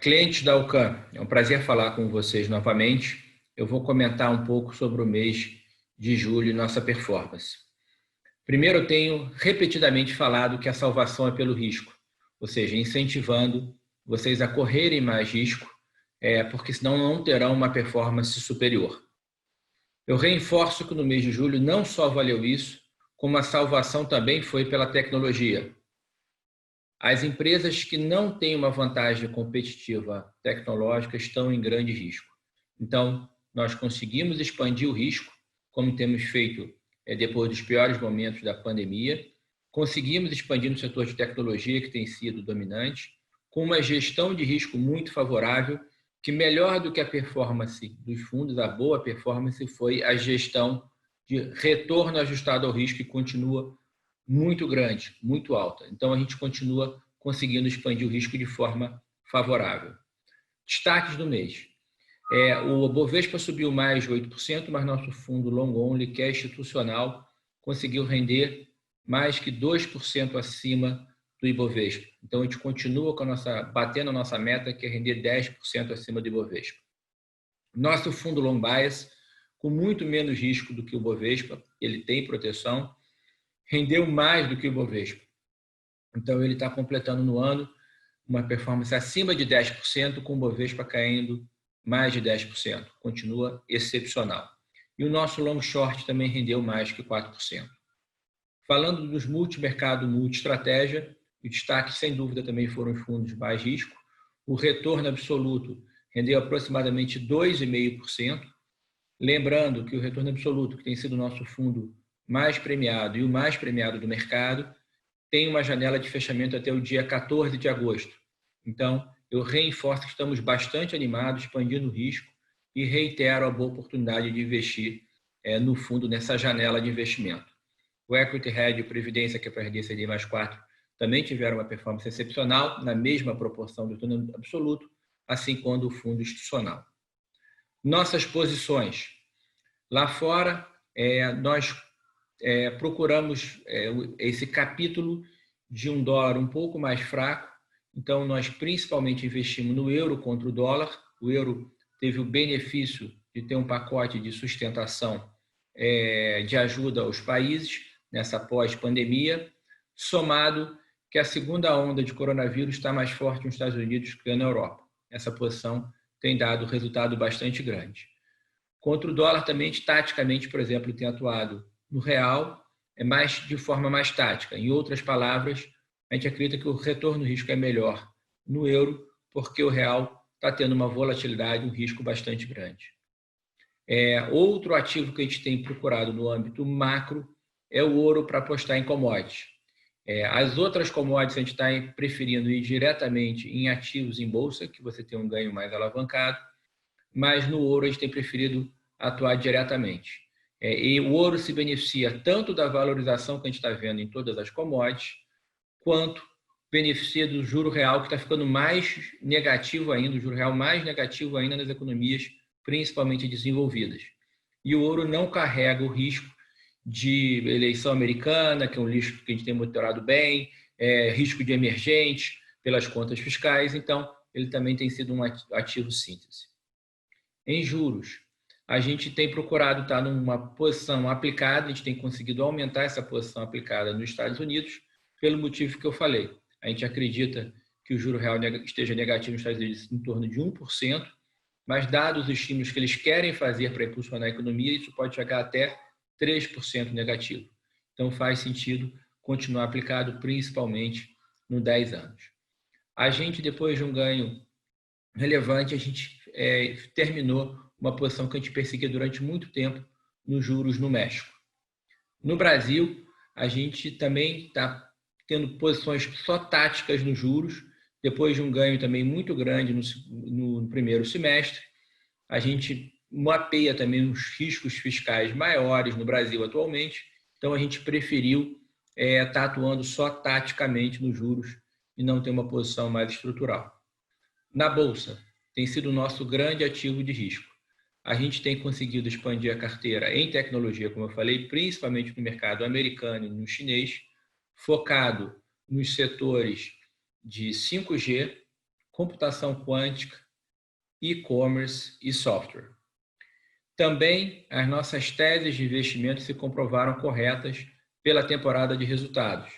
Clientes da Alcan, é um prazer falar com vocês novamente. Eu vou comentar um pouco sobre o mês de julho e nossa performance. Primeiro, eu tenho repetidamente falado que a salvação é pelo risco, ou seja, incentivando vocês a correrem mais risco, porque senão não terão uma performance superior. Eu reforço que no mês de julho não só valeu isso, como a salvação também foi pela tecnologia. As empresas que não têm uma vantagem competitiva tecnológica estão em grande risco. Então, nós conseguimos expandir o risco, como temos feito depois dos piores momentos da pandemia. Conseguimos expandir no setor de tecnologia, que tem sido dominante, com uma gestão de risco muito favorável, que melhor do que a performance dos fundos, a boa performance foi a gestão de retorno ajustado ao risco, que continua muito grande, muito alta. Então, a gente continua conseguindo expandir o risco de forma favorável. Destaques do mês. O Bovespa subiu mais de 8%, mas nosso fundo long only, que é institucional, conseguiu render mais que 2% acima do Ibovespa. Então, a gente continua batendo a nossa meta, que é render 10% acima do Ibovespa. Nosso fundo long bias, com muito menos risco do que o Bovespa, ele tem proteção, rendeu mais do que o Bovespa. Então, ele está completando no ano uma performance acima de 10%, com o Bovespa caindo mais de 10%. Continua excepcional. E o nosso long short também rendeu mais que 4%. Falando dos multimercado, multi-estratégia, o destaque, sem dúvida, também foram os fundos de mais risco. O retorno absoluto rendeu aproximadamente 2,5%. Lembrando que o retorno absoluto, que tem sido o nosso fundo mais premiado e o mais premiado do mercado, tem uma janela de fechamento até o dia 14 de agosto. Então, eu reforço que estamos bastante animados, expandindo o risco e reitero a boa oportunidade de investir no fundo nessa janela de investimento. O Equity Hedge e o Previdência, que é para RD CDI mais 4, também tiveram uma performance excepcional, na mesma proporção do retorno absoluto, assim como o fundo institucional. Nossas posições. Lá fora, nós procuramos esse capítulo de um dólar um pouco mais fraco. Então, nós principalmente investimos no euro contra o dólar. O euro teve o benefício de ter um pacote de sustentação de ajuda aos países nessa pós-pandemia, somado que a segunda onda de coronavírus está mais forte nos Estados Unidos que na Europa. Essa posição tem dado resultado bastante grande. Contra o dólar também, taticamente, por exemplo, tem atuado no real, de forma mais tática. Em outras palavras, a gente acredita que o retorno risco é melhor no euro, porque o real está tendo uma volatilidade, um risco bastante grande. Outro ativo que a gente tem procurado no âmbito macro é o ouro para apostar em commodities. As outras commodities a gente está preferindo ir diretamente em ativos em bolsa, que você tem um ganho mais alavancado, mas no ouro a gente tem preferido atuar diretamente. E o ouro se beneficia tanto da valorização que a gente está vendo em todas as commodities, quanto beneficia do juro real, que está ficando mais negativo ainda, o juro real mais negativo ainda nas economias, principalmente desenvolvidas. E o ouro não carrega o risco de eleição americana, que é um risco que a gente tem monitorado bem, risco de emergentes pelas contas fiscais, então ele também tem sido um ativo síntese. Em juros, a gente tem procurado estar numa posição aplicada, a gente tem conseguido aumentar essa posição aplicada nos Estados Unidos, pelo motivo que eu falei. A gente acredita que o juro real esteja negativo nos Estados Unidos em torno de 1%, mas dados os estímulos que eles querem fazer para impulsionar a economia, isso pode chegar até 3% negativo. Então faz sentido continuar aplicado, principalmente no 10 anos. A gente, depois de um ganho relevante, a gente terminou uma posição que a gente perseguia durante muito tempo nos juros no México. No Brasil, a gente também está tendo posições só táticas nos juros, depois de um ganho também muito grande no primeiro semestre. A gente mapeia também os riscos fiscais maiores no Brasil atualmente, então a gente preferiu estar atuando só taticamente nos juros e não ter uma posição mais estrutural. Na Bolsa, tem sido o nosso grande ativo de risco. A gente tem conseguido expandir a carteira em tecnologia, como eu falei, principalmente no mercado americano e no chinês, focado nos setores de 5G, computação quântica, e-commerce e software. Também as nossas teses de investimento se comprovaram corretas pela temporada de resultados.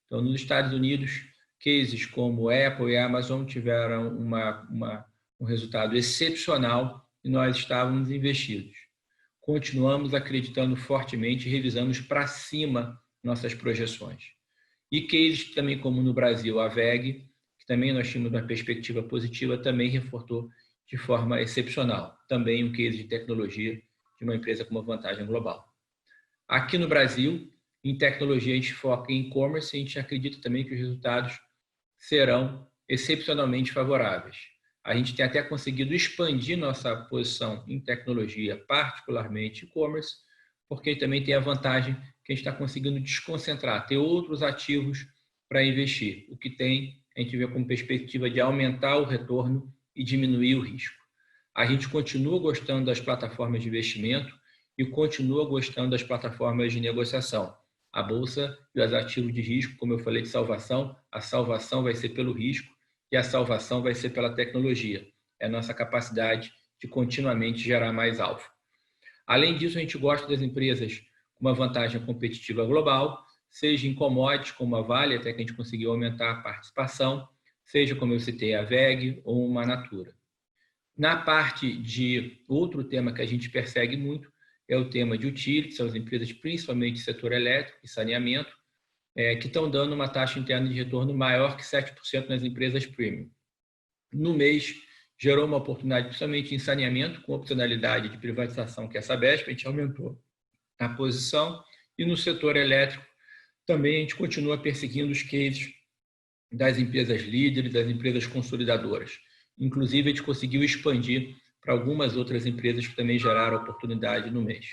Então, nos Estados Unidos, cases como Apple e Amazon tiveram um resultado excepcional e nós estávamos investidos. Continuamos acreditando fortemente e revisamos para cima nossas projeções. E cases também como no Brasil, a VEG, que também nós tínhamos uma perspectiva positiva, também reforçou de forma excepcional. Também um case de tecnologia de uma empresa com uma vantagem global. Aqui no Brasil, em tecnologia, a gente foca em e-commerce e a gente acredita também que os resultados serão excepcionalmente favoráveis. A gente tem até conseguido expandir nossa posição em tecnologia, particularmente e-commerce, porque também tem a vantagem que a gente está conseguindo desconcentrar, ter outros ativos para investir, o que tem, a gente vê como perspectiva de aumentar o retorno e diminuir o risco. A gente continua gostando das plataformas de investimento e continua gostando das plataformas de negociação. A bolsa e os ativos de risco, como eu falei de salvação, a salvação vai ser pelo risco e a salvação vai ser pela tecnologia. É a nossa capacidade de continuamente gerar mais alfa. Além disso, a gente gosta das empresas com uma vantagem competitiva global, seja em commodities como a Vale, até que a gente conseguiu aumentar a participação, seja, como eu citei, a VEG ou uma Natura. Na parte de outro tema que a gente persegue muito, é o tema de utilities, são as empresas principalmente setor elétrico e saneamento, que estão dando uma taxa interna de retorno maior que 7% nas empresas premium. No mês, gerou uma oportunidade principalmente em saneamento, com opcionalidade de privatização, que é a Sabesp, a gente aumentou a posição, e no setor elétrico, também a gente continua perseguindo os cases das empresas líderes, das empresas consolidadoras. Inclusive, a gente conseguiu expandir para algumas outras empresas que também geraram oportunidade no mês.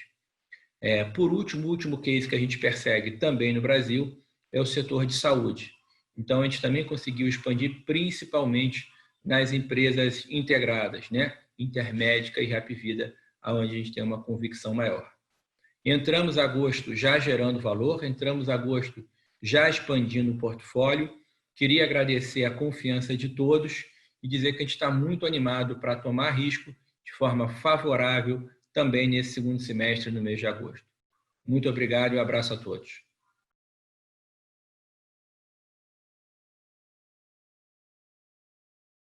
Por último, o último case que a gente persegue também no Brasil é o setor de saúde. Então, a gente também conseguiu expandir principalmente nas empresas integradas, né? Intermédica e Hapvida, onde a gente tem uma convicção maior. Entramos agosto já gerando valor, entramos agosto já expandindo o portfólio. Queria agradecer a confiança de todos e dizer que a gente está muito animado para tomar risco de forma favorável também nesse segundo semestre, no mês de agosto. Muito obrigado e um abraço a todos.